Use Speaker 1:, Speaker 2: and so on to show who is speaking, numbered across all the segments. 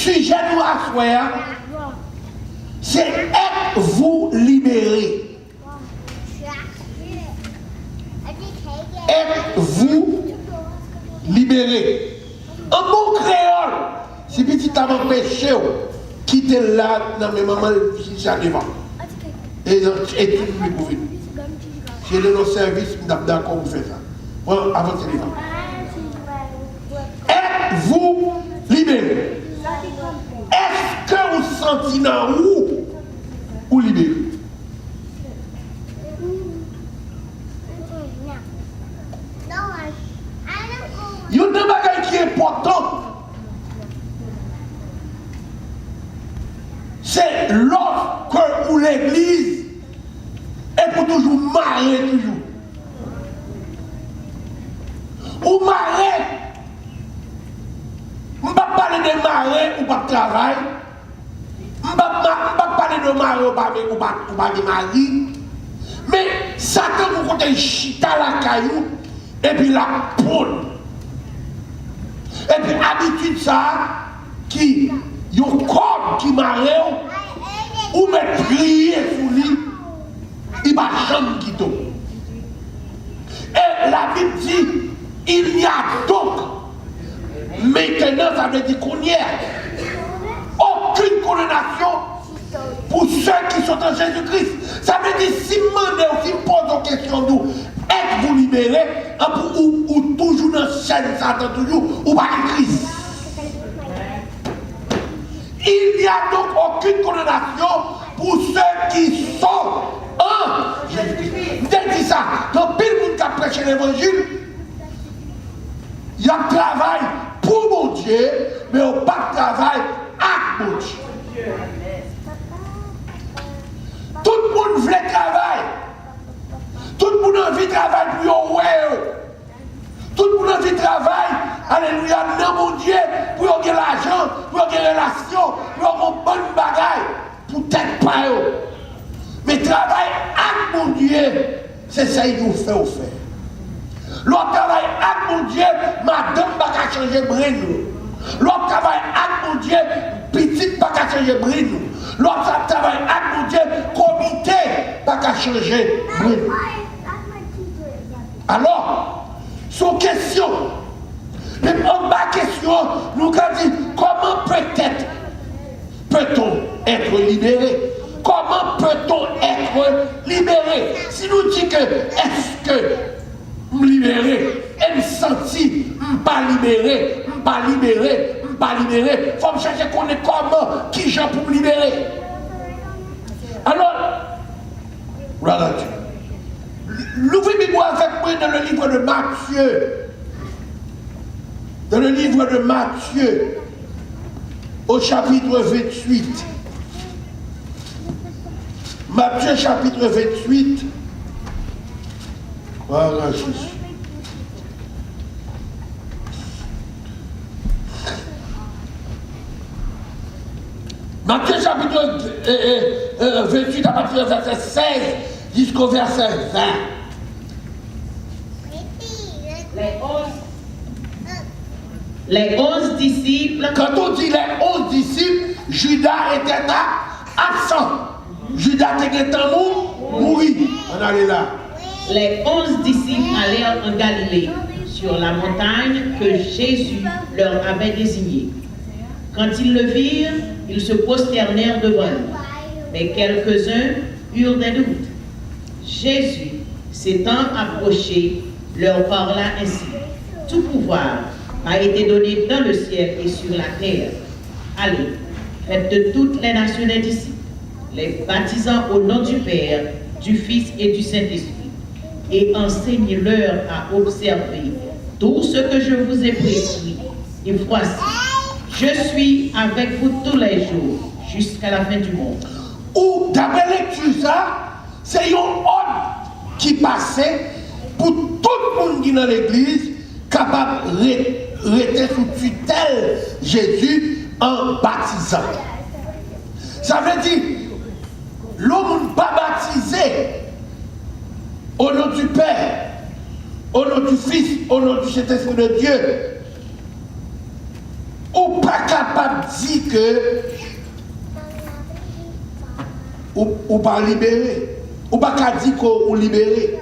Speaker 1: sujet nous asseoir, c'est êtes-vous libérés? Êtes-vous libérés? En bon créole, si petit avant péché, quittez là, dans mes mamans, ça devant. Et tout le monde pour venir. J'ai de nos services, d'accord, vous faites ça. Bon, avancez les gens. Êtes-vous libérés? Est-ce que vous sentez dans vous ou libéré? Il y a un bagage qui est important. C'est lorsque où l'église est pour toujours marrer toujours. Ou marrer. Je ne vais pas parler de marrer ou pas de travail. Je ne vais pas parler de marrer ou pas de mari. Mais ça que vous comptez chita la caillou et puis la poule. Et puis habitude ça qui y a un corps qui marre ou me prier sur lui, il va jamais quitter. Et la Bible dit, il y a donc, maintenant ça veut dire qu'on y a aucune condamnation pour ceux qui sont en Jésus-Christ. Ça veut dire, si je pose une question d'où êtes-vous libérés, ou toujours dans cette chaîne, Satan toujours, ou pas en Christ. Il n'y a donc aucune condamnation pour ceux qui sont en Jésus-Christ. Je dis ça, dans pile monde qui a prêché l'évangile, il y a un travail pour mon Dieu, mais il n'y a pas de travail avec mon Dieu. Tout le monde veut travailler. Tout le monde a envie de travailler pour eux. Tout le monde a envie de travailler, alléluia, dans mon Dieu, pour avoir l'argent, pour avoir des relations, pour avoir une bonne bagaille, pour peut-être pas eux. Mais travailler avec mon Dieu, c'est ça qu'il nous fait au fait. L'autre travail avec mon Dieu, madame va pas changer brille. L'autre travail avec mon Dieu, petite va pas changer brille. L'autre travail avec mon Dieu, comité va pas changer brille. Alors, sans question, même en bas question, nous avons dit comment peut-on être libéré? Comment peut-on être libéré? Si nous disons que est-ce que me libérer, et me sentir pas libéré, pas libéré, pas libéré, il faut me chercher qu'on est comment, qui j'en pour me libérer. Alors, voilà. L'ouvrez-moi avec moi dans le livre de Matthieu. Dans le livre de Matthieu, au chapitre 28. Matthieu chapitre 28. Voilà, Jésus. Matthieu chapitre 28 à partir du verset 16 jusqu'au verset 20.
Speaker 2: Les 11 disciples.
Speaker 1: Quand on dit les 11 disciples, Judas était absent. Judas était mort. On allait là.
Speaker 2: Les 11 disciples allèrent en Galilée, sur la montagne que Jésus leur avait désignée. Quand ils le virent, ils se prosternèrent devant lui. Mais quelques-uns eurent des doutes. Jésus, s'étant approché, leur parla ainsi. Tout pouvoir m'a été donné dans le ciel et sur la terre. Allez, faites de toutes les nations des disciples, les baptisant au nom du Père, du Fils et du Saint-Esprit, et enseignez-leur à observer tout ce que je vous ai prescrit. Et voici, je suis avec vous tous les jours, jusqu'à la fin du monde.
Speaker 1: Ou, d'après lecture ça, c'est un ordre qui passait pour tout le monde qui est dans l'église, capable de rester sous tutelle Jésus en baptisant. Ça veut dire, l'homme pas baptisé au nom du Père, au nom du Fils, au nom du Saint-Esprit de Dieu. ou pas capable de dire que ou pas libéré, ou pas capable de dire qu'on libéré.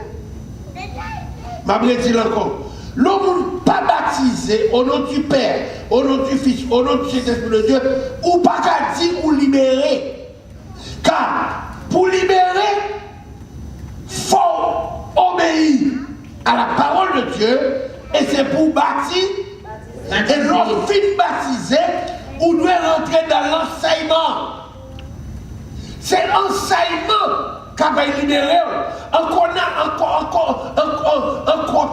Speaker 1: Je dis encore, l'homme pas baptisé au nom du Père, au nom du Fils, au nom du Saint-Esprit de Dieu, ou pas capable de dire ou libéré. Car pour libérer, il faut obéir à la parole de Dieu, et c'est pour bâtir. Et lorsqu'on finit baptisé, on doit rentrer dans l'enseignement. C'est l'enseignement qui va libérer. Encore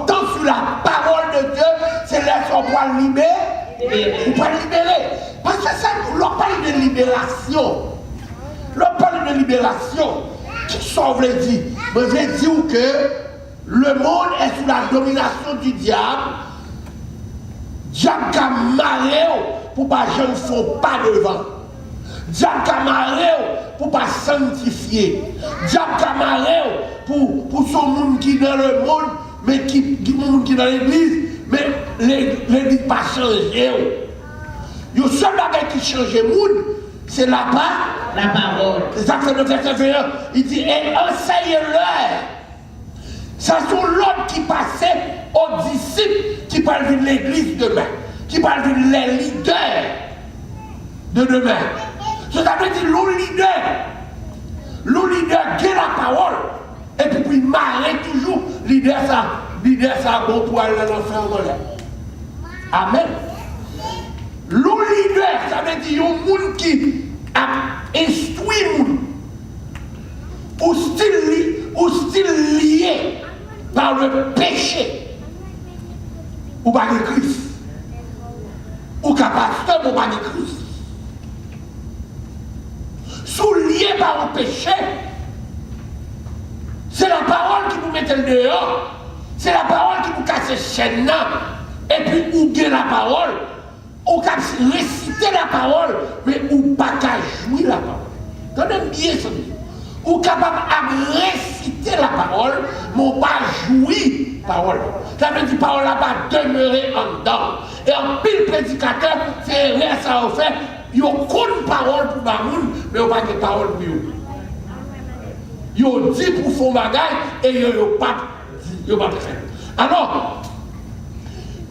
Speaker 1: temps sur la parole de Dieu, c'est là qu'on va libérer. On va libérer. Parce que ça, l'on parle de libération. L'on parle de libération. Qui sauve les dit? Je vais dire que le monde est sous la domination du diable. Diable a marré pour pas gens font pas devant. Diable a marré pour pas sanctifier. Diable a marré pour son monde qui est dans le monde, mais qui est dans l'église, mais l'église pas changé. Le seul bagage qui change le monde, c'est la parole. C'est ça que le verset 21, il dit, et enseignez-leur. Ça sont l'ordre qui passait aux disciples qui parlent de l'église demain, qui parlent de les leaders de demain. Ça veut dire le leader gagne la parole, et puis il marre toujours, leader ça bon pour aller dans l'enfer. Amen. Le leader, ça veut dire un monde qui a instruit le monde, ou style lié par le péché, ou par le Christ, ou qu'un pasteur, ou par le Christ. Sous lié par le péché, c'est la parole qui vous met le dehors, c'est la parole qui vous casse les chaînes, et puis vous gagnez la parole, ou qu'à réciter la parole, mais ou pas qu'à jouer la parole. Tenez bien ça. Ou capable de réciter la parole, mais pas jouer la parole. Ça veut dire que la parole n'a pas demeuré en dedans. Et en pile prédicateur, c'est rien ça a fait. Il y a aucune parole pour Bamoun, mais il n'y a pas de parole pour eux. Il y a dit pour faire bagaille et il n'y a pas de fait. Alors,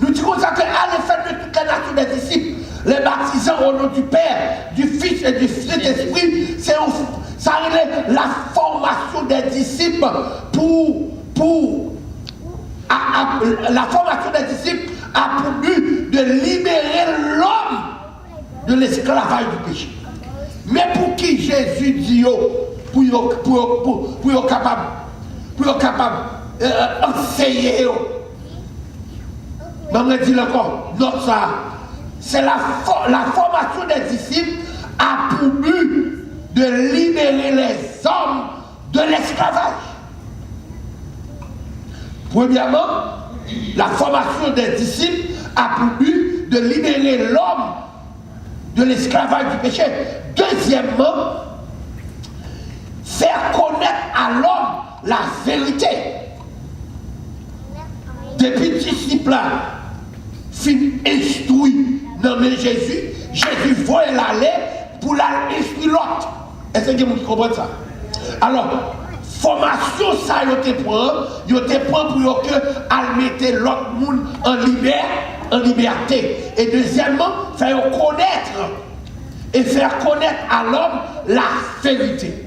Speaker 1: nous disons ça qu'à l'effet de toute la nature des disciples, les baptisants au nom du Père, du Fils et du Saint-Esprit, ça relève la formation des disciples la formation des disciples a pour but de libérer l'homme de l'esclavage du péché. Mais pour qui Jésus dit pour capable enseigner maman dit encore, non ça, c'est la formation des disciples a pour but de libérer les hommes de l'esclavage. Premièrement, la formation des disciples a pour but de libérer l'homme de l'esclavage du péché. Deuxièmement, faire connaître à l'homme la vérité. Depuis le disciple fin instruit dans Jésus, Jésus voit l'aller pour l'instruire l'autre. Est-ce que vous comprenez ça? Alors, formation, ça, il te prend pour que elle mette l'autre monde en liberté. Et deuxièmement, faire connaître et faire connaître à l'homme la vérité.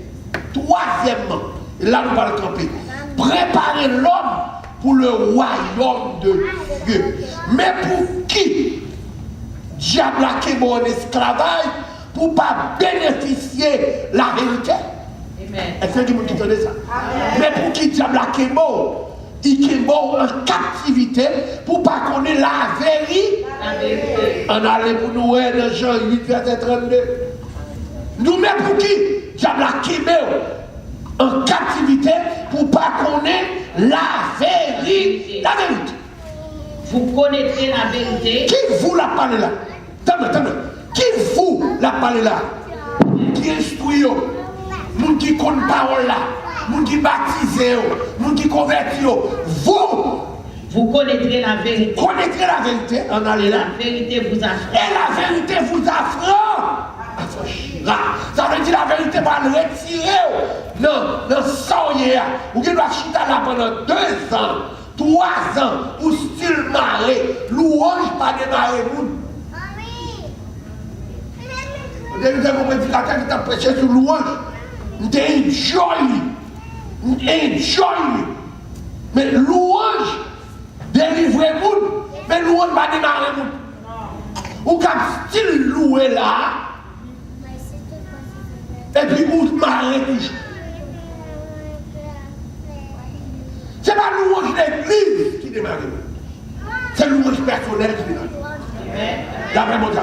Speaker 1: Troisièmement, là nous allons camper, préparer l'homme pour le royaume de Dieu. Mais pour qui diable a quitté mon esclavage pour ne pas bénéficier la vérité? Est-ce que vous entendez ça? Mais pour qui diable a quitté il est en captivité pour ne pas connaître la vérité. On allait pour nous dans Jean 8, verset 32. Nous-mêmes pour qui diable a quitté en captivité pour ne pas connaître la vérité. La vérité.
Speaker 2: Vous connaissez la vérité.
Speaker 1: Qui vous la parle là? Attendez. Qui vous la parle là? Qui instruit? Moun qui connaît parole là? Moun qui baptise? Moun qui convertit? Vous
Speaker 2: Vous connaîtrez la vérité.
Speaker 1: Connaîtrez la vérité. En
Speaker 2: Et
Speaker 1: allant.
Speaker 2: la vérité vous affranchira.
Speaker 1: Et la vérité vous affranchira. Ça veut dire la vérité va le retirer. Non, soyez. Vous devez chuter là pendant 2 ans, 3 ans, pour style marrer. Louange pas démarrer. Vous avez un prédicateur qui t'a prêché sur louange. Vous avez enjoy. Mais louange délivre le monde. Mais louange pas démarrer le monde. Ou quand style loué là, et puis vous marrez toujours. Ce n'est pas louange d'église qui démarre. C'est louange personnelle qui démarre. D'après mon Dieu.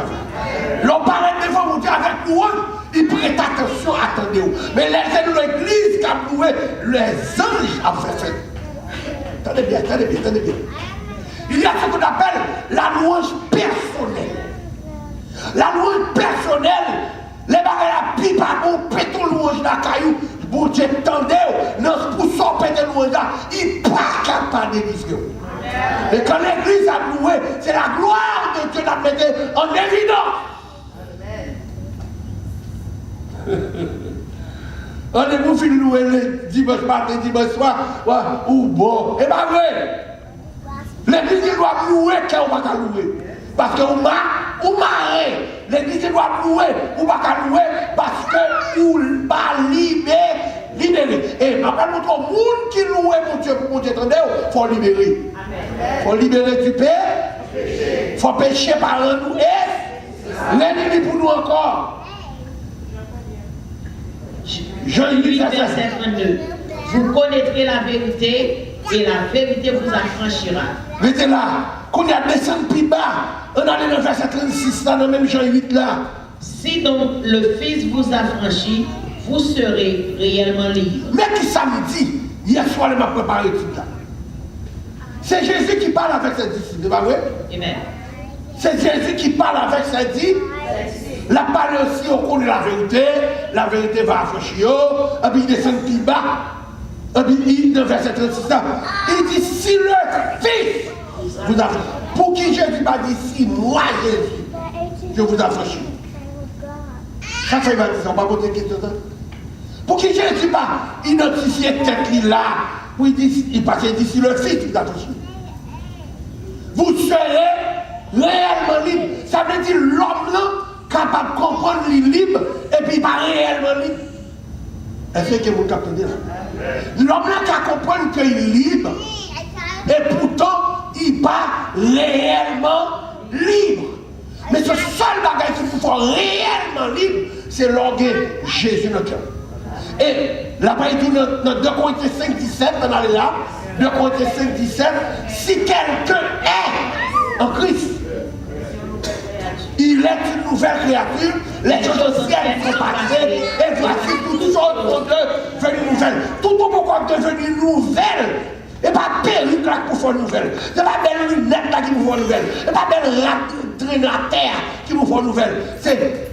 Speaker 1: L'on parle devant mon Dieu avec louange, il prête attention, attendez-vous. Mais les de l'église qui ont loué, les anges ont fait. Attendez bien. Il y a ce qu'on appelle la louange personnelle. La louange personnelle, les barres la pipe à bon, péton louange la caillou, bon Dieu, tendez, non, pour sortir de louange là, il n'est pas capable de délivrer. Et quand l'église a loué, c'est la gloire de Dieu la mettait en évidence. On est pour finir louer le dimanche matin, dimanche soir, ou bon. Et pas vrai. L'église doit louer qu'on va pas louer. Parce que ou marre. L'église doit louer ou pas louer parce que ou pas libérer. Et ma parole montre au monde qui loue mon Dieu pour mon Dieu attendez, faut libérer. Faut libérer du péché. Faut pécher par nous et l'ennemi pour nous encore.
Speaker 2: Jean 8, verset 32. Vous connaîtrez la vérité et la vérité vous affranchira.
Speaker 1: Mettez là, qu'on y a descendu plus bas, on a dans le verset 36, là, dans le même Jean 8 là.
Speaker 2: Si donc le Fils vous affranchit, vous serez réellement libre.
Speaker 1: Mais qui ça me dit? Hier soir, il m'a préparé tout là. C'est Jésus qui parle avec ses disciples, c'est pas vrai?
Speaker 2: Amen.
Speaker 1: C'est Jésus qui parle avec ses disciples. La parole aussi, on connaît la vérité va affranchir, et puis il descend plus bas. Et puis il, dans verset 36, là, il dit si le Fils vous affranchit. Pour qui Jésus m'a dit si moi Jésus, je vous affranchis. Ça fait mal, ça va pas poser question ça. Pour qui Jésus m'a identifié tête là, pour il dit, il passe d'ici le Fils vous affranchit. Vous serez réellement libre. Ça veut dire l'homme là, capable de comprendre les libre et puis pas réellement libre. Est-ce que vous captez là? L'homme là qui comprend qu'il est libre et pourtant il n'est pas réellement libre. Mais ce seul bagage qui vous fait réellement libre, c'est l'orgueil Jésus notre cœur. Et là-bas il dit dans 2 Corinthiens 5, 17, on allait là, 2 Corinthiens 5, 17, si quelqu'un est en Christ, il est une nouvelle créature, les choses anciennes sont passées, et voici toutes choses sont devenues nouvelles. Tout le monde est devenu nouvelle. Et pas perruque là pour faire nouvelle. C'est pas belle lunette là qui vous font nouvelle. C'est pas belle traîne la terre qui vous font nouvelle. C'est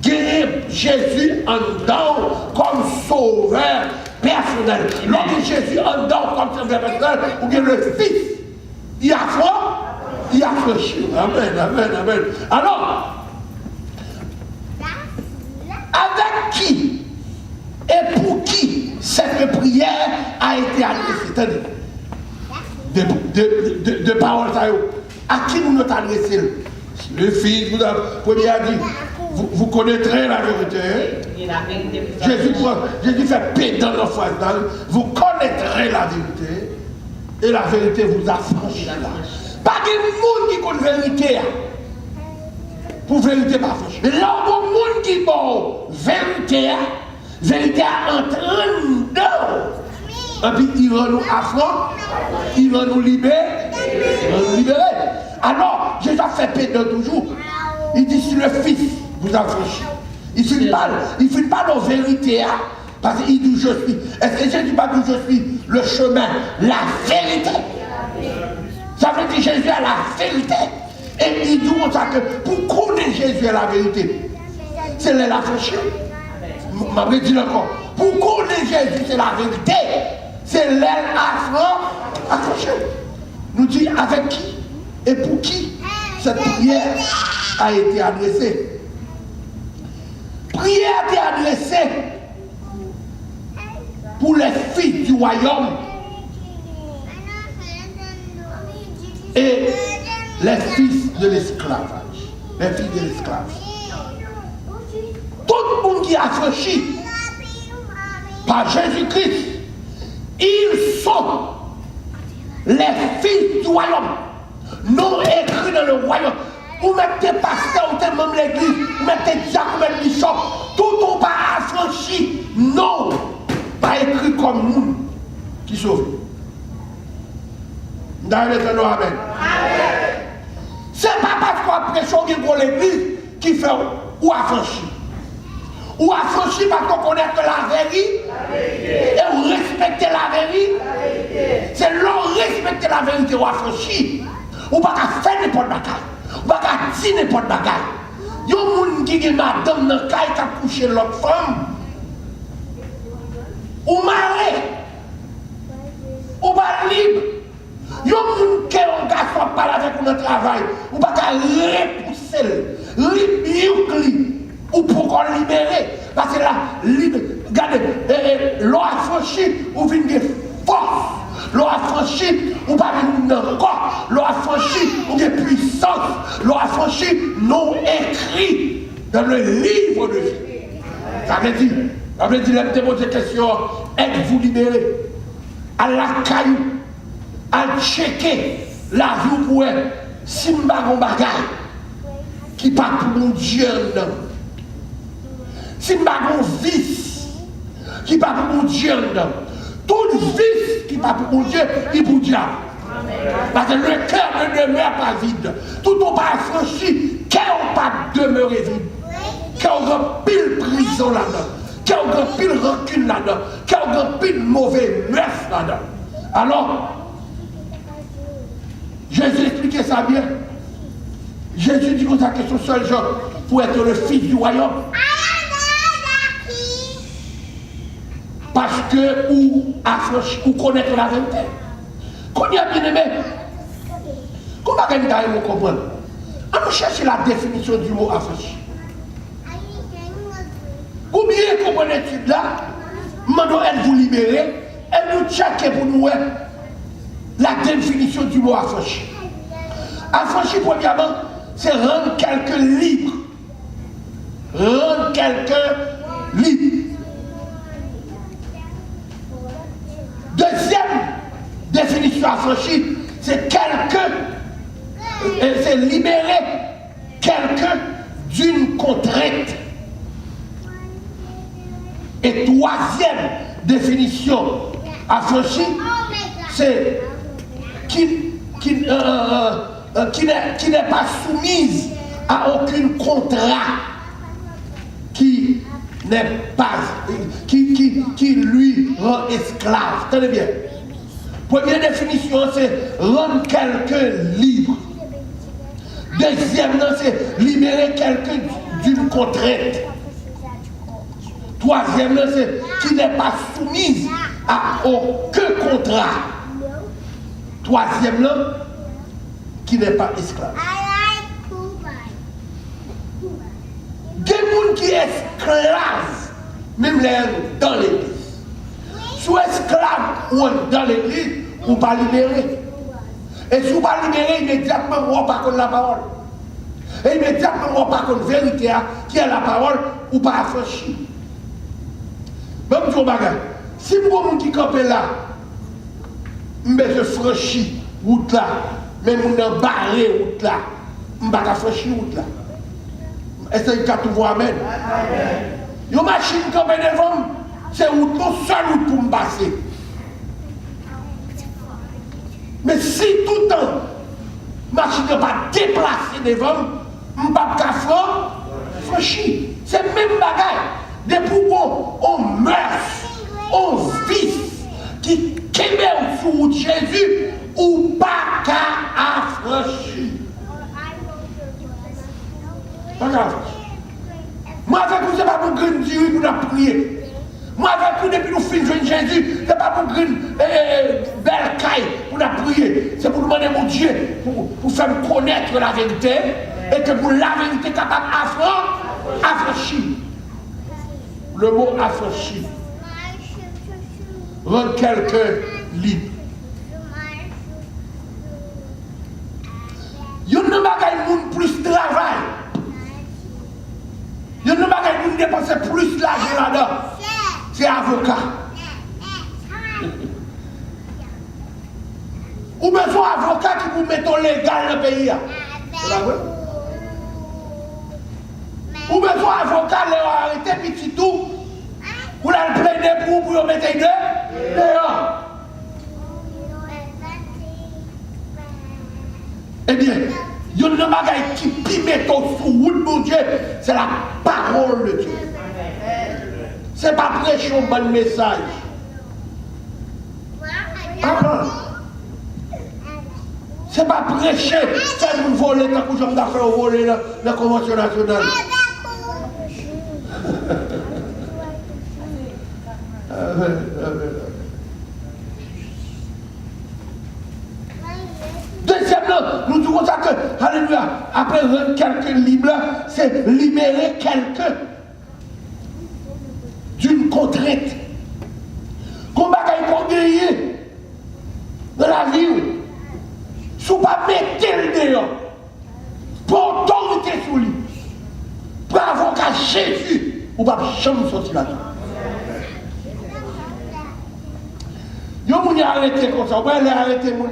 Speaker 1: gagner Jésus en dedans comme sauveur personnel. Lorsque Jésus en dedans comme sauveur personnel, ou bien le Fils, il a foi, il a franchi. Amen. Alors, avec qui et pour qui cette prière a été adressée? De paroles à qui nous nous adressons? Le Fils vous a dit, vous connaîtrez la vérité.
Speaker 2: Et la vérité vous
Speaker 1: Jésus fait pédant dans phrase, vous connaîtrez la vérité et la vérité vous affranchira. Pas de monde qui connaît la vérité. Pour vérité pas franchie. Mais là, il y a un monde qui bon vérité entraîne dedans. Et puis il rend nous affront, il rend nous libérés. Alors, Jésus a fait pédant toujours. Il dit si le Fils vous affranchit. Il ne fait pas de vérité. Parce qu'il dit je suis. Est-ce que Jésus pas dit je suis le chemin, la vérité? Ça veut dire Jésus a la vérité. Et il dit comme ça que pour connaître Jésus a la vérité, c'est l'affranchir. Je vais dire encore, pour connaître Jésus c'est la vérité, c'est l'affranchir. nous dit avec qui et pour qui cette prière a été adressée. Prière a été adressée pour les filles du royaume et les fils de l'esclavage. Les filles de l'esclavage. Tout le monde qui est affranchi par Jésus-Christ, ils sont les fils du royaume, non écrits dans le royaume. Vous mettez pasteur, vous même l'église, vous mettez diacre, vous mettez bishop, tout on pas affranchi, non, pas écrit comme nous qui sauve. Amen. C'est pas parce qu'on prêche pour l'église qui fait ou affranchi. Ou affranchi parce qu'on connaît que la vérité et on respecte la vérité. C'est l'on respecte la vérité ou affranchi. Ou pas qu'à faire n'importe quoi. Ou pas qu'à dire n'importe quoi. Il y a des gens qui ont madame dans le cas qui a couché l'autre femme. Ou marié. Ou pas libre. Il y a des gens qui ont un garçon qui parle avec notre travail. Ou pas qu'à repousser. Rebuke. Ou pour qu'on libérer. Parce que là, regardez, l'on a franchi, ou vient de force. L'on a franchi, ou pas de corps. L'on a franchi, ou de puissance. L'on a franchi, non écrit dans le livre de vie. Ça veut dire, la posé question, êtes-vous libéré? À la caillou, à checker la vie pour elle, si je ne pas bagage, qui part pour mon Dieu. Si nous avons un vice qui pas pour mon Dieu, tout vice qui pas pour mon Dieu, il pour diable. Parce que le cœur ne demeure pas vide. Tout on pas affranchi, cœur pas demeurer vide. Cœur a pile prison là-dedans. Cœur a pile rancune là-dedans. Cœur a pile mauvais mœurs là-dedans. Alors, Jésus expliquait ça bien. Jésus dit que ça question seul genre pour être le fils du royaume. Parce que ou connaître la vérité. Quand il y a bien aimé, comment vous comprendre? On cherche la définition du mot affranchi. Vous bien comprendre l'étude là, maintenant elle vous libérer, elle nous checker pour nous la définition du mot affranchi. Affranchi, premièrement, c'est rendre quelqu'un libre. Rendre quelqu'un libre. Deuxième définition affranchie, c'est quelqu'un, c'est libérer quelqu'un d'une contrainte. Et troisième définition affranchie, c'est qui n'est pas soumise à aucun contrat qui n'est pas, qui lui rend esclave. Tenez bien. Première définition, c'est rendre quelqu'un libre. Deuxièmement, c'est libérer quelqu'un d'une contrainte. Troisièmement, c'est qui n'est pas soumise à aucun contrat. Troisièmement, qui n'est pas esclave. Des gens qui sont esclaves, même dans l'église. Sous esclaves ou dans l'église, ou pas libérés. Et si vous ne pas libérés, immédiatement, on ne pas contre la parole. Et immédiatement, on ne pas contre la vérité qui est la parole, ou pas affranchi. Même si vous si vous qui campe là, je franchis route là, mais je ne barré route là, je ne vais pas franchir route là. Est-ce que vous voyez amen? Une machine qui est devant, c'est une seule route pour me passer. Mais si tout le temps, la machine ne va pas déplacer devant, je ne vais pas franchir. C'est le même bagage. Depuis qu'on meurt, on vit, qui kémère sur Jésus, ou pas qu'à affranchir. Pas grave. Moi, avec vous, ce n'est pas pour grine Dieu pour nous prier. Moi, avec vous, depuis nous finissons Jésus, ce n'est pas pour grine belle caille pour nous prier. C'est pour demander mon Dieu, pour faire connaître la vérité. Et que pour la vérité capable affranchir. Le mot affranchir. Rendre quelqu'un libre. Il y a un bagage plus travail. Il y a un bagage qui dépenser plus l'argent là-dedans. C'est avocat. Ou besoin d'avocat qui vous mettent au légal dans le pays. Ou besoin d'avocat qui arrêté petit tout. Vous l'avez plaidé pour vous mettre dehors. Eh bien, il y a un bagage qui pime sous route, mon Dieu, c'est la parole de Dieu. Ce n'est pas prêcher un bon message. Ce n'est pas prêcher, faire nous voler tant que j'aime faire voler la Convention nationale. Deuxièmement, nous disons ça que, alléluia, après rendre quelqu'un libre, c'est libérer quelqu'un d'une contrainte. Combat qu'on gagne dans la vie, si vous ne pas mettre le dehors, pour autorité sur lui, pour avocat Jésus, vous ne pouvez pas jamais sortir là-dedans. Yo moun arrêté comme ça, vous allez arrêter moun.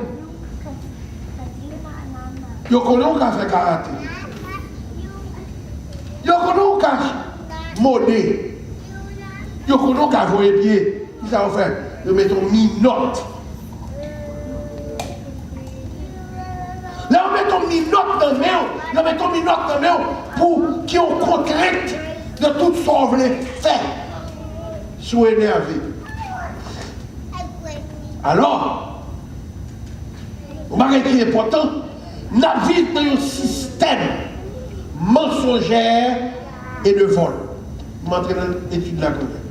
Speaker 1: Yo connaît ou ka fait karaté. Yo connaît ou ka modé. Yo connaît ou ka voyer pied. Qui ça vous fait? Yo met ton minote. Là on met ton minote dans main, yo met ton minote dans main pour qui ont contrainte de tout ce qu'on veut faire. Sous énervé. Alors, le bagage qui est important, nous vivons dans un système mensongère et de vol. Je m'entraîne dans l'étude de la connaître.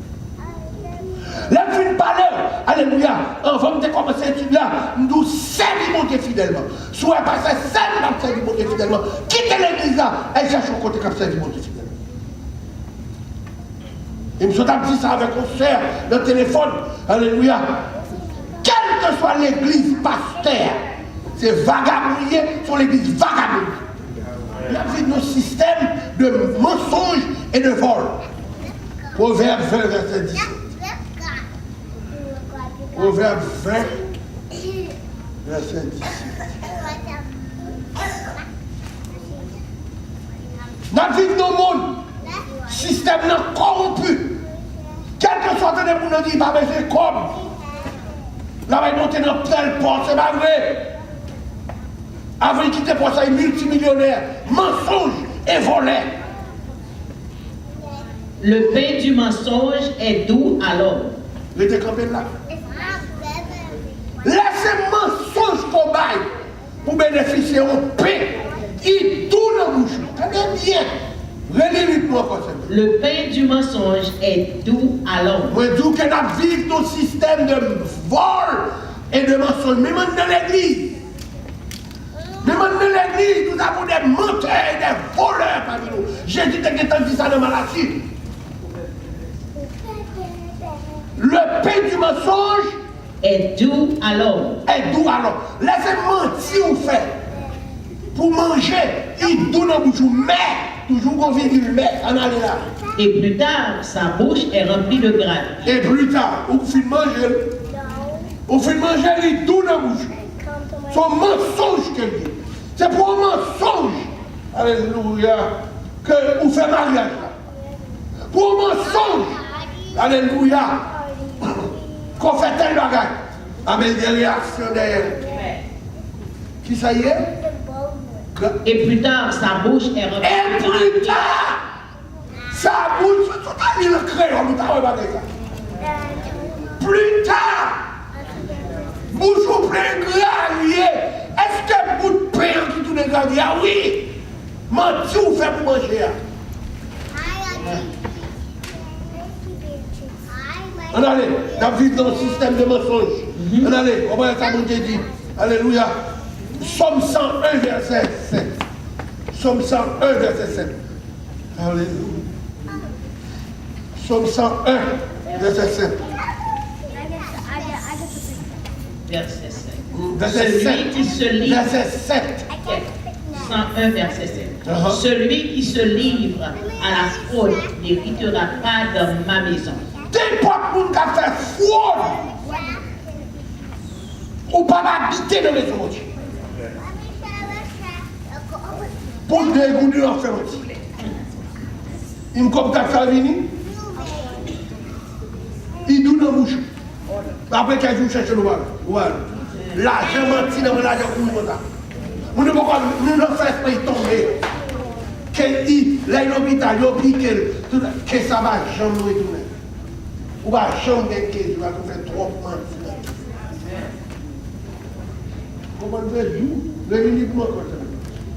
Speaker 1: Là, je viens de parler, alléluia, avant de commencer l'étude là, nous servons Dieu fidèlement. Soit passer servons Dieu fidèlement. Quittez l'église là, et cherchez au côté comme servons Dieu fidèlement. Et je me suis dit ça avec mon frère, le téléphone, alléluia. Quelle que soit l'église pasteur, c'est vagabouiller sur l'église vagabond. Il y a nos systèmes de mensonges et de vol. Proverbe 20, verset 17. Proverbe 20, verset 17. Nous vivons dans le monde, système corrompu. Quel que soit le monde, nous dit, pas besoin comme. Là, il monte dans tel port, c'est pas vrai. Avant de quitter pour ça, il est multimillionnaire, mensonge et voleur.
Speaker 2: Le pain du mensonge est doux à l'homme.
Speaker 1: Il était campé là. Laissez mensonge qu'on baille pour bénéficier au pain. Il tourne la bouche. Très bien.
Speaker 2: Le pain du mensonge est doux à l'homme.
Speaker 1: Moi, je dis que nous vivons dans un système de vol et de mensonge. Même dans l'église. Même dans l'église, nous avons des menteurs et des voleurs parmi nous. Jésus t'a dit ça dans Malachie. Le pain du mensonge
Speaker 2: est doux à l'homme.
Speaker 1: Est doux à l'homme. Laissez mentir ou faire. Pour manger, il donne un bouchon, mais toujours qu'on vit du mais, en aller là.
Speaker 2: Et plus tard, sa bouche est remplie de graisse.
Speaker 1: Et plus tard, on fait manger. On fait manger, il donne un bouchon. C'est un mensonge qu'il dit. C'est pour un mensonge, alléluia, que vous faites mariage là. Pour un mensonge, alléluia, qu'on fait tel bagage. Avec des réactions derrière. Qui ça y est?
Speaker 2: Et plus tard, sa bouche est remplie.
Speaker 1: Et plus tard, sa bouche, tout à mis le crayon, nous t'avons regardé ça. Plus tard, bouche ou plein gravier. Est-ce que bout de pain qui tourne gravier? Ah oui, menti ou fait pour manger. On allait, on vit dans le système de mensonges. On allait, on va ça, mon Dieu dit. Alléluia. Somme 101, verset 7. Somme 101, verset 7. Alléluia. Somme 101, verset 7.
Speaker 2: Verset 7.
Speaker 1: Verset
Speaker 2: Celui
Speaker 1: 7.
Speaker 2: qui se livre.
Speaker 1: Verset 7.
Speaker 2: 101, verset 7. Celui qui se livre à la fraude n'héritera pas dans ma maison.
Speaker 1: N'importe qui a fait fraude, ou pas habiter dans les maison. Pour dégoûter l'enfer. Il me comme ta famille, il doit dans la bouche. Après qu'elle joue chercher le mal. L'argent menti dans l'argent pour nous. Nous ne pouvons pas faire tomber. Qu'elle dit, là, l'hôpital, il dit que ça va jamais nous retourner. Ou va jamais que tu vas faire trop mentir. Comment dire, le uniquement comme ça.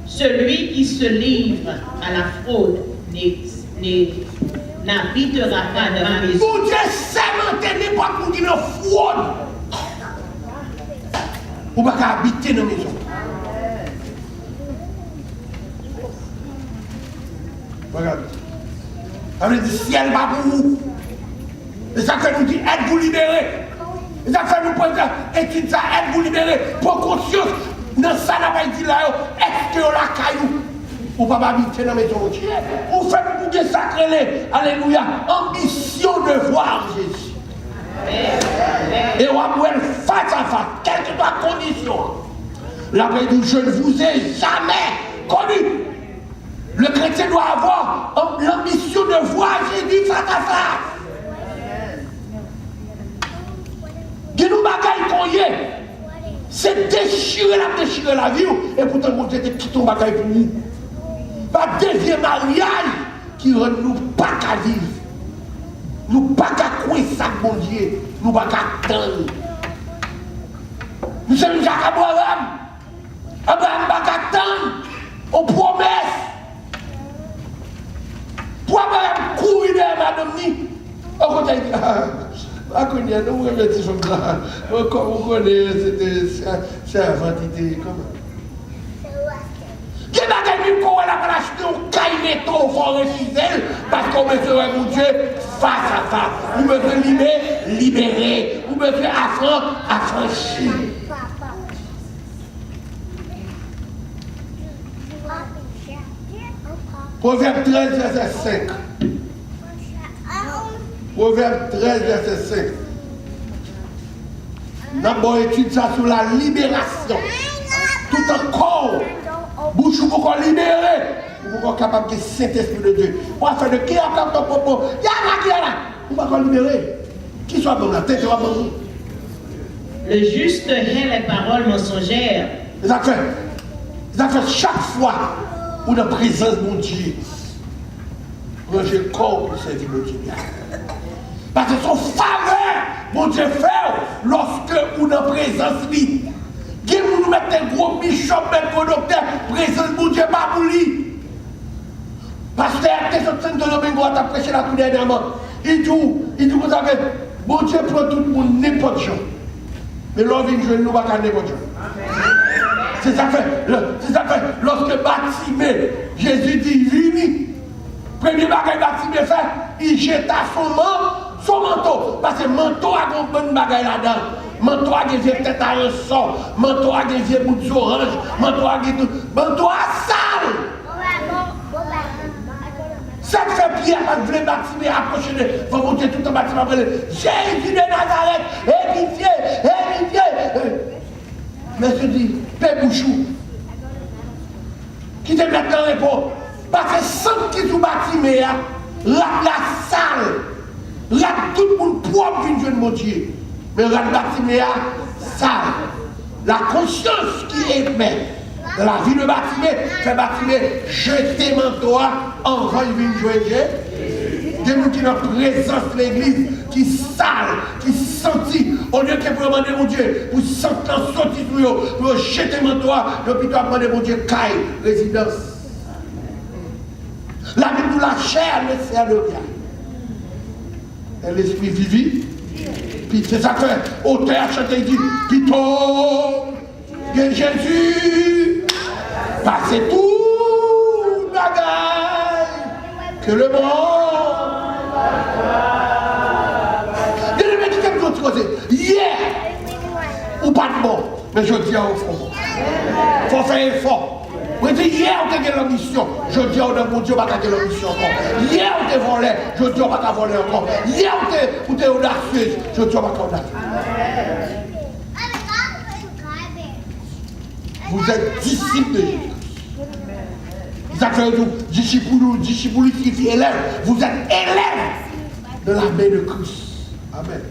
Speaker 2: Celui qui se livre à la fraude n'habitera pas dans ma maison.
Speaker 1: Pour Dieu, cémenter n'importe qui qui est fraude. Ou pas habiter dans la maison. Regarde. Ça veut dire ciel va pour vous. Et ça fait nous dire aide vous libérer. Et ça fait nous prendre étude ça, aide vous libérer. Pour conscience, dans ça n'a pas dit là, est-ce que la caillou ou pas habiter dans la maison de Dieu. Ou faites pour que sacré, alléluia, ambition de voir Jésus. Et on va voir face à face, quelle que soit la condition. La paix du je ne vous ai jamais connu. Le chrétien doit avoir l'ambition de voir Jésus face à face. Que nous bagaille qu'on y est, c'est déchirer la vie, et pourtant, mon Dieu, qui ton bagaille pour nous. Pas deuxième mariage qui rend nous pas qu'à vivre. Nous pas qu'à couer ça, mon Dieu. Nous pas qu'à attendre. Nous sommes Jacques Abraham. Abraham pas qu'à attendre. On promesse. Pour Abraham courir derrière madame ni. On connaît. On connaît. Nous remettons ça. On connaît. C'est inventité. Comment? Qui n'a pas vu qu'on a acheté un caïneto au fort refusel parce qu'on me serait mon Dieu face à face. Vous me faites libérer. Vous me faites affranchir. Proverbe 13, verset 5. Proverbe 13, verset 5. D'abord, étude ça sur la libération. Tout encore. Bouche ou pourquoi libérer, ou pourquoi capable de Saint-Esprit de Dieu. On va faire de qui a capable de propos. Il y a là. On va libérer. Qui soit bon la tête, soit bon.
Speaker 2: Le juste hait les paroles mensongères.
Speaker 1: Ça fait chaque fois où la présence de mon Dieu. Ranger le corps pour servir mon Dieu. Parce que son faveur, mon Dieu fait lorsque on a présence lui. Qui nous mettre un gros bishop, un docteur, présence mon Dieu pas pour lui. Pasteur, qu'est-ce que tu as prêché là tout dernièrement? Il dit, vous savez, bon Dieu prend tout le monde n'importe quoi. Mais l'homme vient jouer, nous ne pas n'importe quoi. C'est ça fait, lorsque Bartimée, Jésus dit, vini. Premier bagage Bartimée fait, il jeta son manteau. Parce que le manteau a un bon bagage là-dedans. Manteau a des têtes à un sang, manteau a des bouts d'orange, manteau a des tout. Manteau a sale. Ça fait bien quand vous voulez Bartimée approcher de. Vous montez tout en bâtiment après le Jésus de Nazareth, édifié. Mais je dis, Père Bouchou, qui te met dans le repos. Parce que sans qui vous Bartimée, la salle, tout le monde propre d'une jeune mon Dieu. Mais la Bartimée sale. La conscience qui est faite dans la vie de Bartimée fait Bartimée jeter manteau en rang de jouer Dieu. Des gens qui ont présence de l'église, qui sale, qui sentit, au lieu que pour demander mon Dieu, pour sentir sortir pour jeter manteau, le plutôt demander mon Dieu, caille, résidence. La vie de la chair ne sert de rien. Et l'esprit vivit. Puis c'est ça que l'auteur chante et dit, Pito, que Jésus passe tout bagaille que le monde. Bien-aimé, qui t'aime d'autres choses. Hier, ou pas de bon, mais je dis au fond. Il faut faire effort. Vous dites, hier, on a gagné la mission. Je dis, on a mon Dieu, on a gagné la mission encore. Hier, on t'a volé. Je dis, on va voler encore. Hier, on t'a audacieux. Je dis, on va audacieux. Vous êtes disciples de Jésus. Ça fait tout. Disciples qui élève. Vous êtes élèves de la main de Christ. Amen.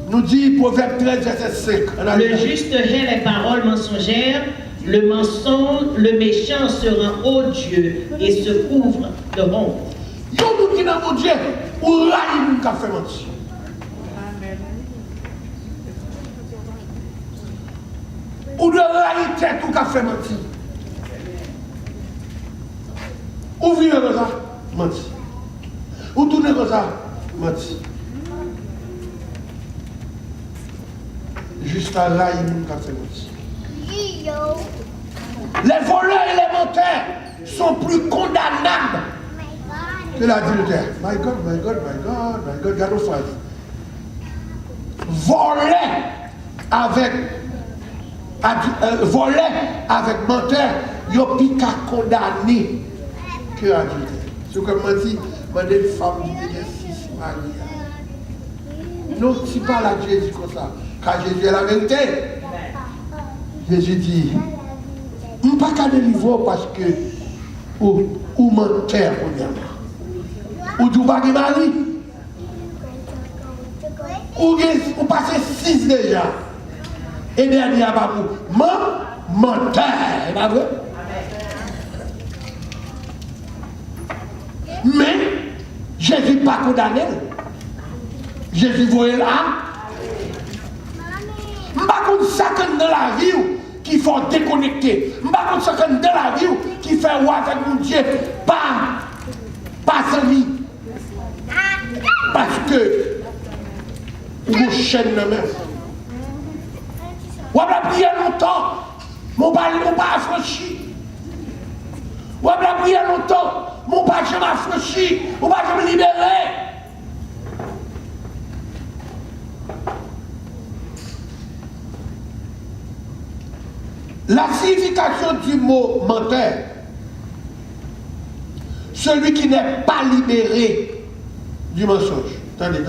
Speaker 1: Nous dit Proverbe 13, verset 5.
Speaker 2: Le juste hait les paroles mensongères. Le méchant se rend odieux et se couvre de honte.
Speaker 1: Il y a un monde qui n'a pas Dieu, ou raille moun qui fait mentir. Ou de raille tête ou qui fait mentir. Ou vivre comme ça, mentir. Ou tourner comme ça, mentir. Juste à raille moun qui fait mentir. Les voleurs et les menteurs sont plus condamnables que l'adultère. My God, my God, my God, my God, God of voler avec menteur, il y a plus qu'à condamner que l'adultère. C'est comme on dit, une femme qui a 6 maris. Non, si pas la Jésus comme ça, car Jésus est la vérité. Jésus dit, je ne peux pas délivrer parce que ou menteur premièrement. Ou du bagage mari. Ou passer 6 déjà. Et dernier à Babou. Menteur. C'est pas vrai? Mais Jésus n'est pas condamné. Jésus voyait là. Je ne sais pas ça dans la vie qui faut déconnecter. Je ne sais pas ça dans la vie qui fait ouais avec mon Dieu. Pas sans vie. Parce que vous chaîne la main. Vous avez prié longtemps. Mon pas affranchi. Vous avez prié longtemps. Mon pas jamais affranchi. Mon pas jamais libéré. La signification du mot menteur, celui qui n'est pas libéré du mensonge. Attendez.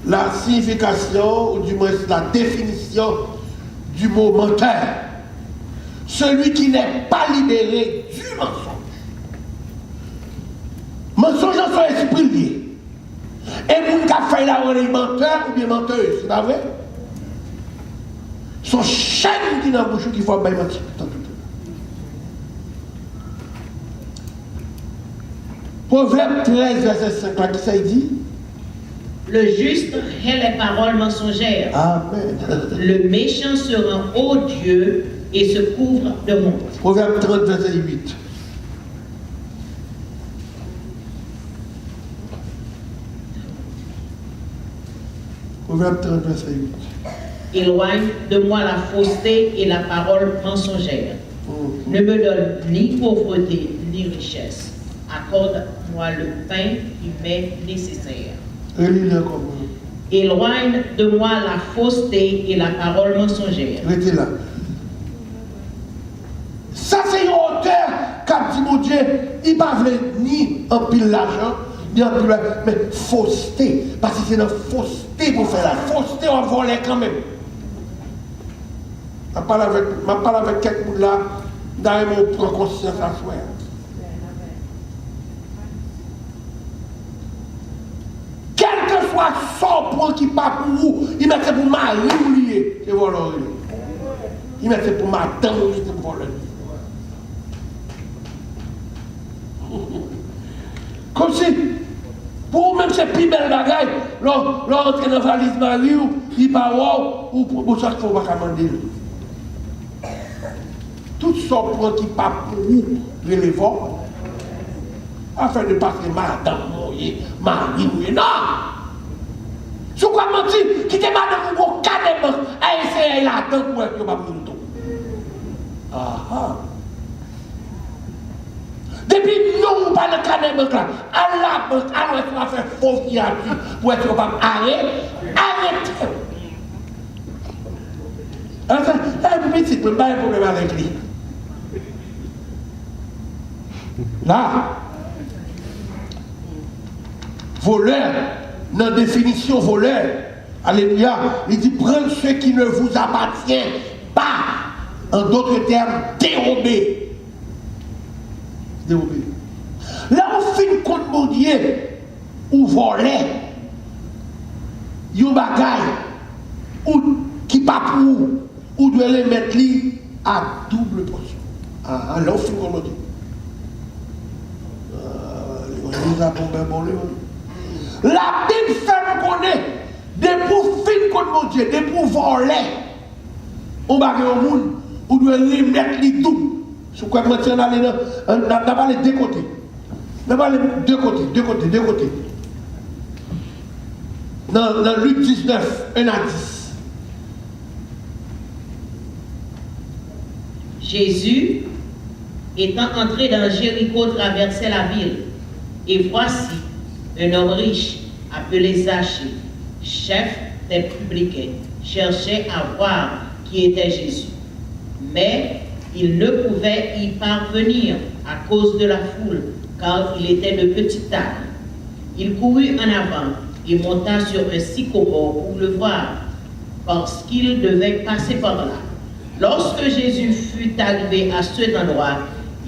Speaker 1: La signification, ou du moins la définition du mot menteur, celui qui n'est pas libéré du mensonge. Mensonge en son esprit lié. Et vous qui avez fait la menteur ou bien menteuse, c'est pas vrai? Son chaîne qui n'a pas bouche qui faut bien mentir. Proverbe 13, verset 5, là, qui ça dit?
Speaker 2: Le juste hait les paroles mensongères.
Speaker 1: Amen.
Speaker 2: Le méchant se rend odieux et se couvre de honte.
Speaker 1: Proverbe 30, verset 8. Proverbe 30, verset 8.
Speaker 2: Éloigne de moi la fausseté et la parole mensongère. Ne me donne ni pauvreté ni richesse. Accorde-moi le pain qui m'est nécessaire. Éloigne de moi la fausseté et la parole mensongère.
Speaker 1: Restez là. Ça, c'est une hauteur qu'a dit mon Dieu. Il ne va ni en pile l'argent, ni en pile l'argent, mais fausseté. Parce que c'est une fausseté pour faire la fausseté, on volait quand même. Je parle avec quelqu'un là, dans mon prend conscience à soi. Quel que soit son point qui part pour vous, il mettait pour mari oublier, c'est voleur. Il mettait pour madame oublier, c'est voleur. Comme si, pour même ces plus belles bagailles, l'entrée dans la valise mari, il part ou pour ça qu'il ne faut pas commander. Tout son point qui part pour vous, relevant, afin de passer madame mouillée, mari mouillé. Non! Si vous avez menti, quittez madame ou carrément à essayer là-dedans pour être pas pour tout. Ah. Depuis nous, pas le carnet banque là, à la banque, alors on va faire faux fiature pour être capable arrêtez. Enfin, un petit peu, pas un problème avec lui. Là, voleur, dans la définition voleur, alléluia, il dit prendre ce qui ne vous appartient pas. En d'autres termes, dérober. Dérober. Là, on fait une compte mon Dieu, ou voler, yon bagay, ou qui pas pour, ou doit les mettre à double portion. Ah, là, on fait une compte mon Dieu. La Bible fait nous connaître des pour fin contre mon Dieu, des pour voler. On va au monde, on doit les mettre les doubles. Sur quoi maintenant on a parlé deux côtés. On a parlé deux côtés. Dans Luc 19, 1 à 10.
Speaker 2: Jésus, étant entré dans Jéricho, traversait la ville. Et voici un homme riche, appelé Zachée, chef des publicains, cherchait à voir qui était Jésus. Mais il ne pouvait y parvenir à cause de la foule, car il était de petite taille. Il courut en avant et monta sur un sycomore pour le voir, parce qu'il devait passer par là. Lorsque Jésus fut arrivé à cet endroit,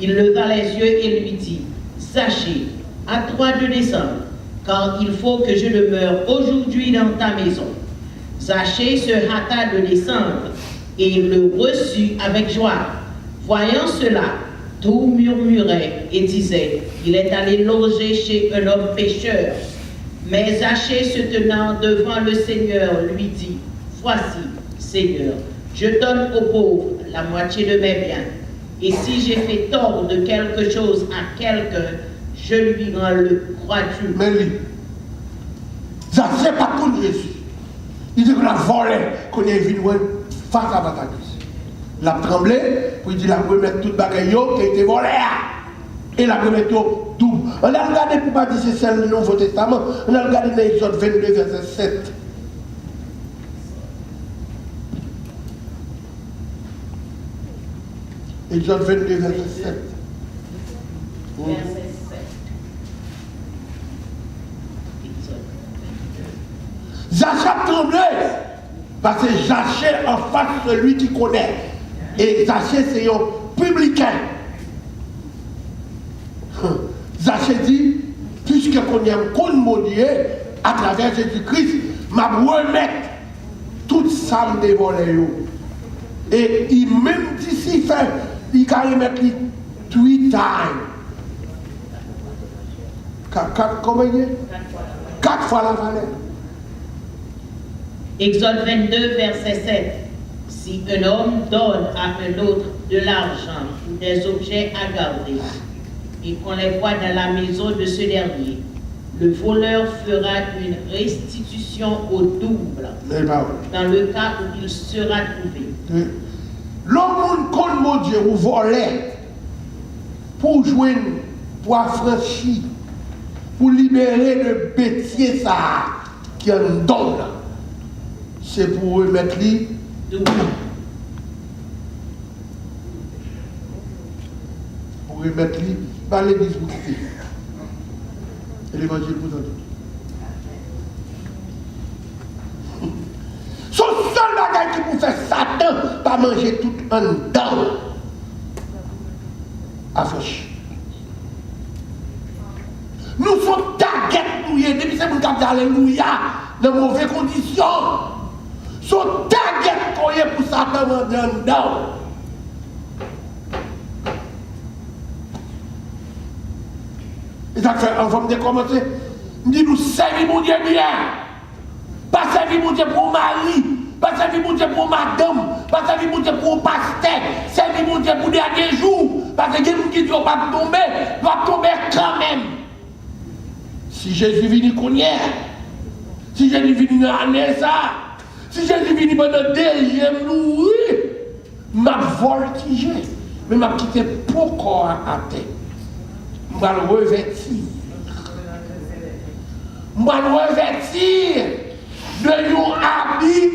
Speaker 2: il leva les yeux et lui dit, Zachée, à toi de descendre, car il faut que je demeure aujourd'hui dans ta maison. Zachée se hâta de descendre et le reçut avec joie. Voyant cela, tout murmurait et disait, il est allé loger chez un homme pécheur. Mais Zachée se tenant devant le Seigneur lui dit, voici, Seigneur, je donne aux pauvres la moitié de mes biens. Et si j'ai fait tort de quelque chose à quelqu'un, je lui rends le crois-tu.
Speaker 1: Mais lui, Zachée pas pour Jésus. Il dit qu'on a volé, qu'on est venu face à la bataille. Il a tremblé, puis il dit la remettre toute bagaille qui a été volée. Et la remettre double. On a regardé pour pas dire c'est celle du Nouveau Testament. On a regardé dans Exode 22, verset 7. Exode 22, verset 7.
Speaker 2: Verset 7.
Speaker 1: Zachée tremblé, parce que Zachée en face de celui qui connaît. Et Zachée c'est un publicain. Zachée dit, puisque qu'on aime qu'on mon Dieu, à travers Jésus-Christ, m'a remettre toute ça me dévolé. Et il même dit si fait, il va remettre 3 times. Comment il est? 4 fois la valeur.
Speaker 2: Exode 22, verset 7. Si un homme donne à un autre de l'argent ou des objets à garder, et qu'on les voit dans la maison de ce dernier, le voleur fera une restitution au double dans le cas où il sera trouvé.
Speaker 1: L'homme comme mon Dieu ou volait pour jouer, pour affranchir, pour libérer le bêtier ça qui est un don là. C'est pour remettre lui
Speaker 2: double.
Speaker 1: Pour remettre lui par l'église pour quitter. Et l'évangile pour nous. Son seul bagage qui vous fait Satan, pas manger tout en dedans. Affranchi. Nous sommes taguettes mouillés, depuis que nous avons alléluia, dans de mauvaises conditions. Son taguettes qu'on est pour Satan en dedans. Et ça fait, on va me commencer. On dit nous servir mon Dieu bien. Pas servir mon Dieu pour mari. Pas servir mon Dieu pour madame. Pas servir mon Dieu pour pasteur. Servir mon Dieu pour dernier jour. Parce que les gens qui disent qu'on va tomber, doivent tomber quand même. Si Jésus vient qu'on y est, Si Jésus venu dans l'année ça, si Jésus venu pendant deuxième nous, oui, m'a voltigé, mais m'a quitté pourquoi à terre. M'a revêtir. M'a revêtir de nos habits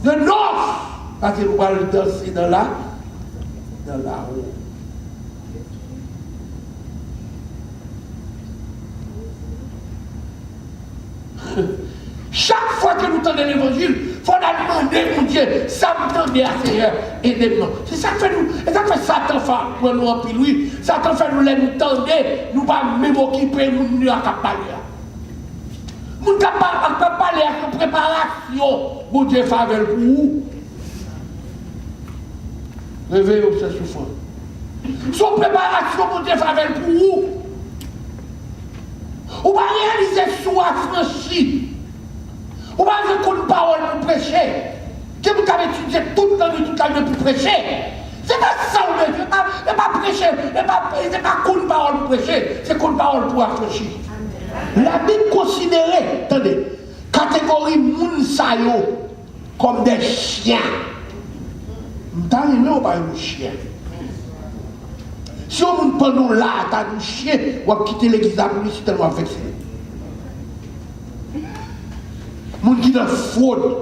Speaker 1: de noces. Parce que nous allons danser dans la roue. Chaque fois que nous tendons l'évangile, il faut demander, mon Dieu, ça me tend bien, Seigneur, aidez-moi. C'est ça que fait nous. Et ça fait Satan pour nous en pile, oui. Satan fait nous tendre, nous pas même occuper, nous à parler. Nous ne pouvons pas parler avec préparation, mon Dieu, faveur pour vous. Réveillez-vous, c'est souffrant. Son préparation, mon Dieu, faveur pour vous. On va réaliser soi affranchi. On va faire une parole pour prêcher. Que vous avez étudié toute la nuit pour prêcher. C'est pas ça, on ne pas prêcher. C'est pas une parole pour prêcher. C'est une parole pour affranchir. La Bible considérait, attendez, catégorie Mounsayo comme des chiens. Nous t'arrivons ou pas un chien? Si on ne peut nous là, t'as un chien, on va quitter l'église à la si tellement vexé. Moun qui a fraude,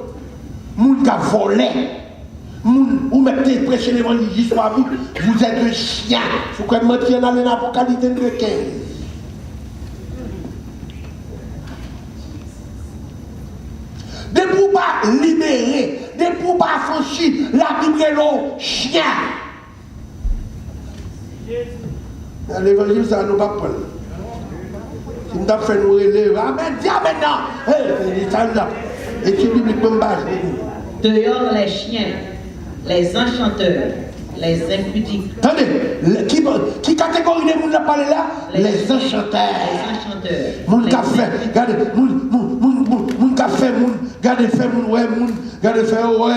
Speaker 1: moun qui a volé, moun ou mettez prêcher l'évangile jusqu'à vous, vous êtes un chien. Vous pouvez mentir dans l'Apocalypse 15. De pour pas libérer, de pour pas affranchir, la Bible est le chien. Dans l'évangile, ça ne nous pas prendre. Si nous avons fait nous relever, amen, dis amen non. Et tu biblique comme base.
Speaker 2: Dehors les chiens, les enchanteurs, les impudiques.
Speaker 1: Attendez, qui catégorie de monde n'a parlé là? Les enchanteurs.
Speaker 2: Les enchanteurs.
Speaker 1: Moun qui a fait, regardez, moun qui a fait, regardez, fait moun, ouais, moun, regardez, fait, ouais,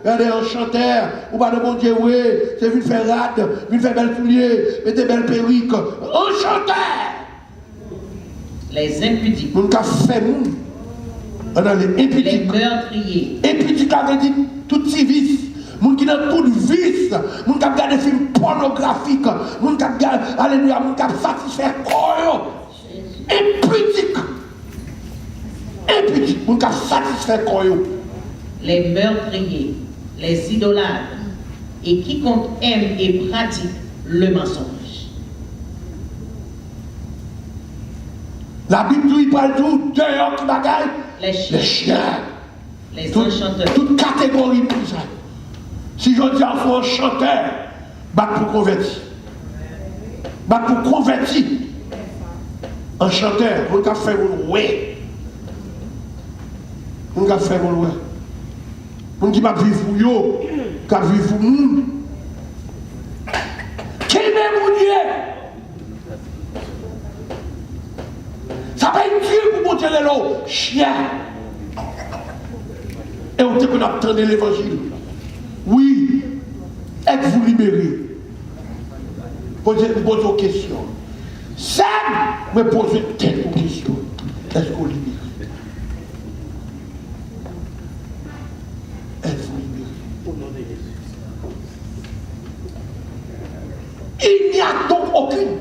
Speaker 1: regardez, enchanteur, ou pas de bon Dieu, ouais, c'est venu faire rade, venu faire belle poulier, mettez belle perruque, enchanteur.
Speaker 2: Les impudiques.
Speaker 1: Moun qui a fait moun, on a les impudiques.
Speaker 2: Les meurtriers.
Speaker 1: Impudiques avait dit tout ces vices. Moun qui dans tout vice, moun qui a regardé des films pornographiques, moun qui a regardé, alléluia, moun qui a satisfait corps. Impudique. Impudique, moun qui a satisfait corps.
Speaker 2: Les meurtriers, les idolâtres, et quiconque aime et pratique le mensonge.
Speaker 1: La Bible dit, il parle tout, dehors qui bagaille.
Speaker 2: Les chiens. Les enchanteurs.
Speaker 1: Toute catégorie pour ça. Si je dis à un chanteur, bat pour convertir. Bat pour convertir. Un chanteur, on a fait mon ouais. On a fait mon ouais. On dit ma vie pour yo, qu'a vie pour monde. Qui est mon Dieu? Ça va être Dieu pour monter les lots, chien. Et on dit qu'on a entendu l'évangile. Oui, êtes-vous libérés? Posez-vous une question. Ça me pose telle question. Est-ce qu'on est libéré? Êtes-vous libérés? Au nom de Jésus. Il n'y a donc aucune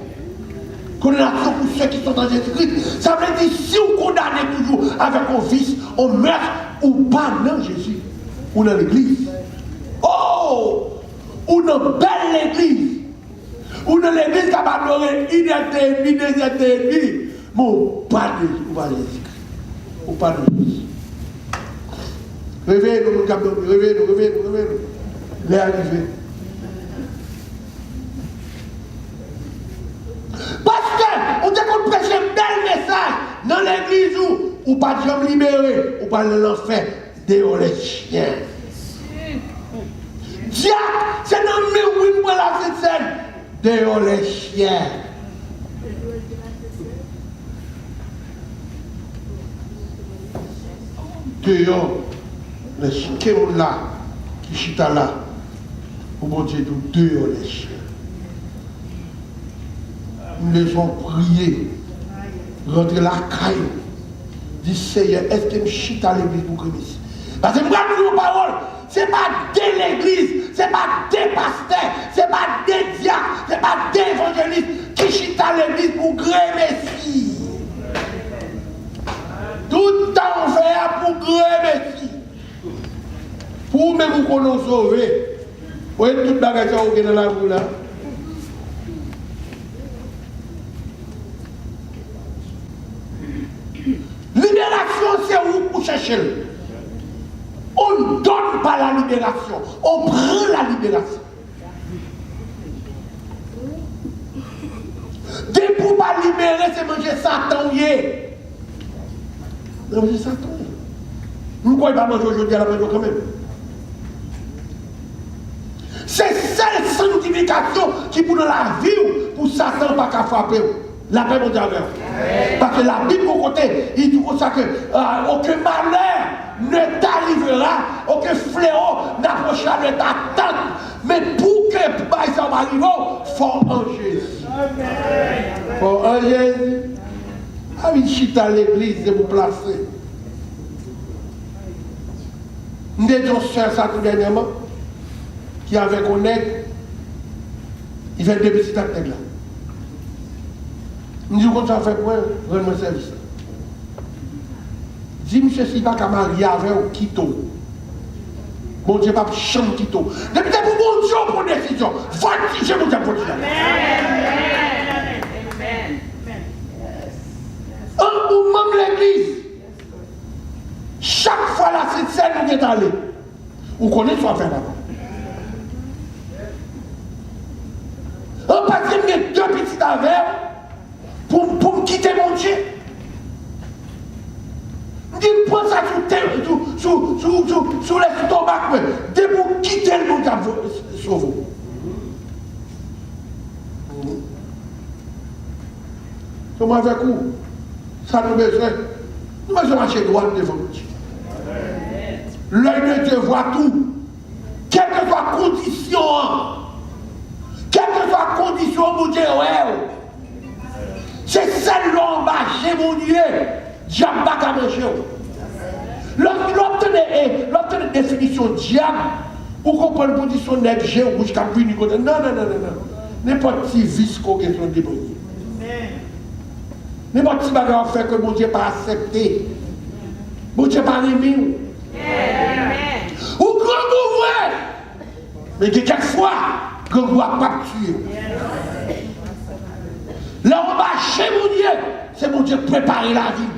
Speaker 1: condamnation pour ceux qui sont dans Jésus-Christ. Ça veut dire si vous condamnez toujours avec un vice, un meurtre, ou pas dans Jésus, ou dans l'église. Oh! Ou dans belle église. Ou dans l'église qui a adoré une et deux et demi. Bon, pas de Jésus, ou pas de Jésus. Ou pas de Jésus. Réveillez-nous, réveillez-nous. Les arrivés. Parce que, on dit qu'on prêche un bel message dans l'église ou pas de gens libérés, ou pas de l'enfer, dehors les chiens. Diable, c'est dans le mur pour la scène, dehors les chiens. Dehors les chiens, qui sont là, qui chita là, pour mon Dieu, dehors les chiens. Nous les avons priés, rentrer la caille, Dis Seigneur, est-ce que je chute à l'église pour créer ici? Parce que moi, je vous parole, ce n'est pas de l'église, ce n'est pas des pasteurs, ce n'est pas des diacres, ce n'est pas des évangélistes qui chute à l'église pour créer ici. Tout temps fait pour créer ici. Pour même qu'on nous sauve. Vous voyez toute bagage qui est dans la boue là. Libération, c'est où pour chercher. On ne donne pas la libération, on prend la libération. Dès pour ne pas libérer, c'est manger Satan. Manger Satan. Nous ne pouvons pas manger aujourd'hui à la maison quand même. C'est cette sanctification qui pour la vie pour Satan pas qu'à frapper. La paix mondiale. Parce que la Bible au côté, il dit comme ça que aucun malheur ne t'arrivera, aucun fléau n'approchera de ta tente. Mais pour que ça m'arrive, il faut en Jésus. Il faut en Jésus. Ah oui, chita à l'église, c'est vous placer. Nous étions sœurs ça tout dernièrement, qui avait connecté, il fait des petits actes là. Je dis comment ça fait pour rendre mon service. Dis monsieur si pas qu'à marier avec un quito. Bon Dieu pas chambre quito. Depuis que bon Dieu pour décision. Voltige mon Dieu pour décision. Amen. Un ou même l'église. Chaque fois la Sainte Seine nous est allé. Vous connaissez soit faire là-bas. Un patient qui a deux petits affaires. Pour me quitter mon Dieu. Je prends ça sous l'estomac. Dès pour quitter le monde, sauve. Comment avec vous? Ça nous besoin. Nous besoin de marcher droit devant Dieu. L'œil de Dieu voit tout. Quelle que soit la condition. Quelle que soit la condition, mon Dieu, ouais. C'est celle l'homme chez mon Dieu. Diable pas qu'à manger. L'obtenir définition diable, ou comprendre la position nègre, j'ai ou jusqu'à punir. Non. N'importe qui vice qu'on est son démoniaque. N'importe qui bagarre fait que mon Dieu pas accepté. Mon Dieu pas aimé. Ou grand vrai. Mais quelquefois, grand ne doit pas tuer. Là, on va chez mon Dieu, c'est mon Dieu préparer la vie.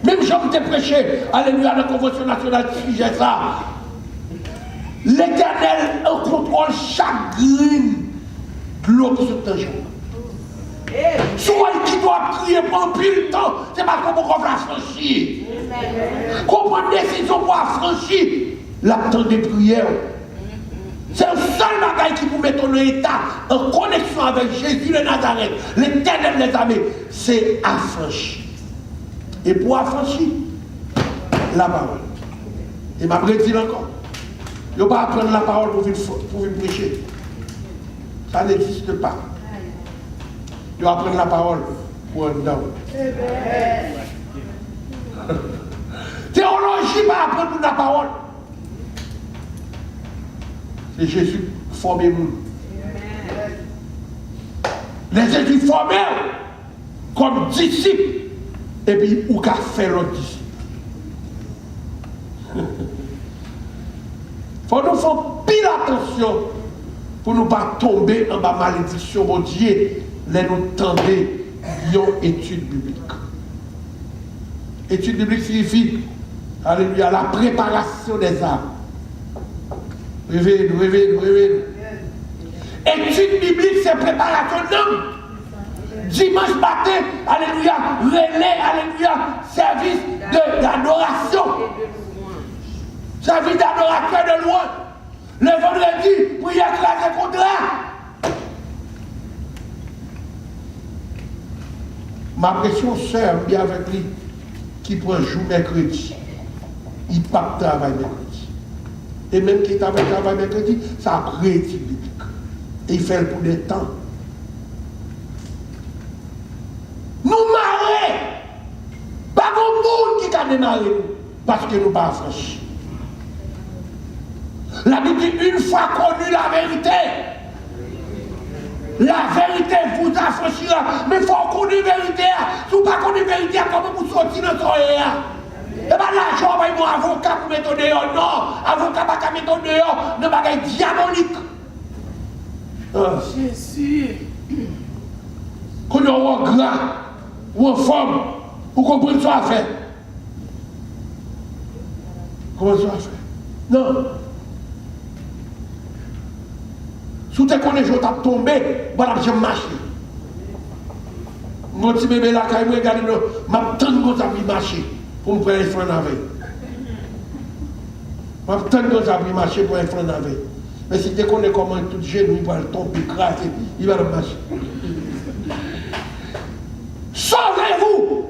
Speaker 1: Même si on te prêché, alléluia, la Convention nationale qui sujet ça. L'Éternel contrôle chaque graine de l'eau qui se tâche. Soit qui doit prier pendant plus de temps, c'est parce qu'on peut affranchir. Qu'on prend une décision pour affranchir l'acte de prière. C'est le seul bagage qui vous met dans l'état en connexion avec Jésus de Nazareth, l'Éternel des armées, c'est affranchir. Et pour affranchir, la parole. Et m'a dit encore, il ne faut pas apprendre la parole pour venir prêcher. Ça n'existe pas. Il faut apprendre la parole pour un dedans. Théologie, pas apprendre la parole. Et Jésus formé nous. Les Jésus formés comme disciples. Et puis, où qu'a fait l'autre disciple. Il faut nous faire pile attention pour ne pas tomber en bas malédiction. Mon Dieu, les nous tendre une étude biblique. Étude biblique signifie, alléluia, la préparation des âmes. Réveillez-nous. Étude biblique, c'est préparation d'homme. Dimanche matin, alléluia, relais, alléluia, service d'adoration. Service d'adoration de loin. Le vendredi, prière classe et contrat. Ma pression sœur, bien avec lui, qui prend jour mercredi, il part travail mercredi. Et même qui travaille mercredi, ça a étude biblique. Et il fait le pour des temps. Nous marrer, pas comme démarrer nous, parce que nous pas franchis. La Bible dit une fois connu la vérité vous affranchira. Mais il faut connaître la vérité. Si vous ne connaissez pas la vérité, comment vous sortir dans ton air? Et bien l'argent, il y a un avocat pour mettre dehors. Non, avocat pas mettre dehors. Ne pas être diabolique.
Speaker 3: Jésus.
Speaker 1: Quand on est en grand ou en forme, vous comprenez ce qu'on a fait. Comment ça a fait? Non. Si tu connais, je t'ai tombé, voilà, je marche. Mon petit bébé là, quand il me regarde, je m'attends que ça puisse marcher pour me prendre les freins avec. Je m'attends que ça puisse marcher pour les freins avec. Mais si tu connais comment tout genou, il va tomber, craser, il va marcher. Sauvez-vous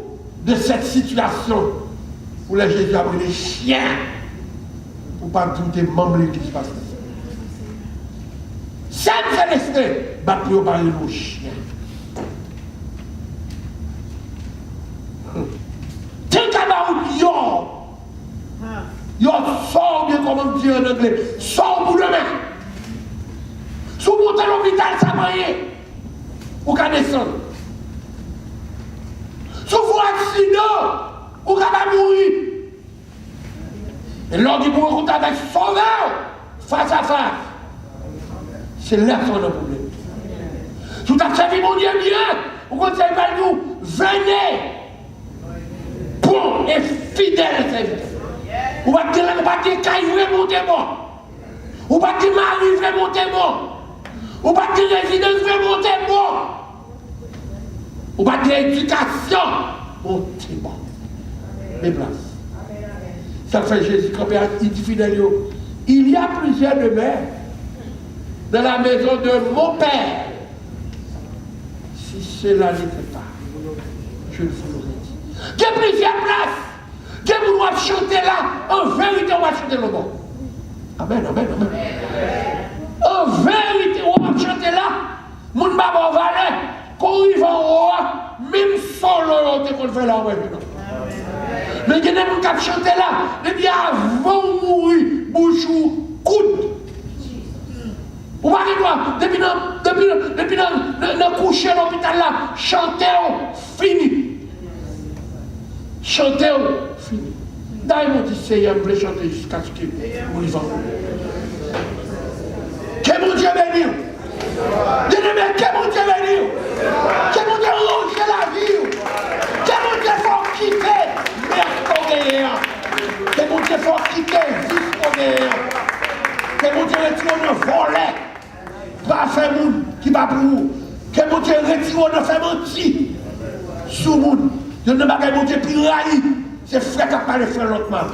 Speaker 1: de cette situation où les Jésus a pris des chiens pour ne pas douter membres de l'église pasteur. Saint Célestin, battu au parler aux chiens. Tel qu'à yo sort bien comme on dit en anglais, sort pour demain. Si vous montez à l'hôpital, ça va rien. Ou qu'à descendre. Si vous accident, ou qu'à pas mourir. Et l'on dit pour rencontrer avec sauveur, face à face. C'est là qu'on a un problème. Si vous avez servi mon Dieu bien, vous continuez par nous, venez. Bon et fidèle serviteur. Ou pas dire caille monter bon. Ou pas dire mari monter bon. Ou pas dire résidence monter bon. Ou pas dire éducation monter bon. Mes places. Ça fait Jésus quand il dit fidèle. Il y a plusieurs demeures dans la maison de mon Père. Si cela n'était pas, je le vous l'aurais dit. Il y a plusieurs places. Que vous doivez chanter là, en vérité, on va chanter le bon. Amen, amen, amen. En vérité, on va chanter là, mon baba valeur, quand il va en haut, même solo, on te fait là, mais il y a des gens qui chantent là, et bien avant de mourir, bouche ou coude. Vous voyez quoi, depuis le coucher à l'hôpital là, chanter, fini. Chanter, fini. D'ailleurs, mon dit, Seigneur, je voulais chanter jusqu'à ce que vous vivez. Que mon Dieu bénisse. Bien-aimé, que mon Dieu bénisse. Que mon Dieu range la vie. Que mon Dieu faut quitter merde. Que mon Dieu faut quitter vite. Que mon Dieu retire le volet. Pas faire monde qui va pour vous. Que mon Dieu retire le faire mentir. Sous monde. Je ne vais pas mon Dieu piraille. C'est frère qui a parlé frère l'autre mal.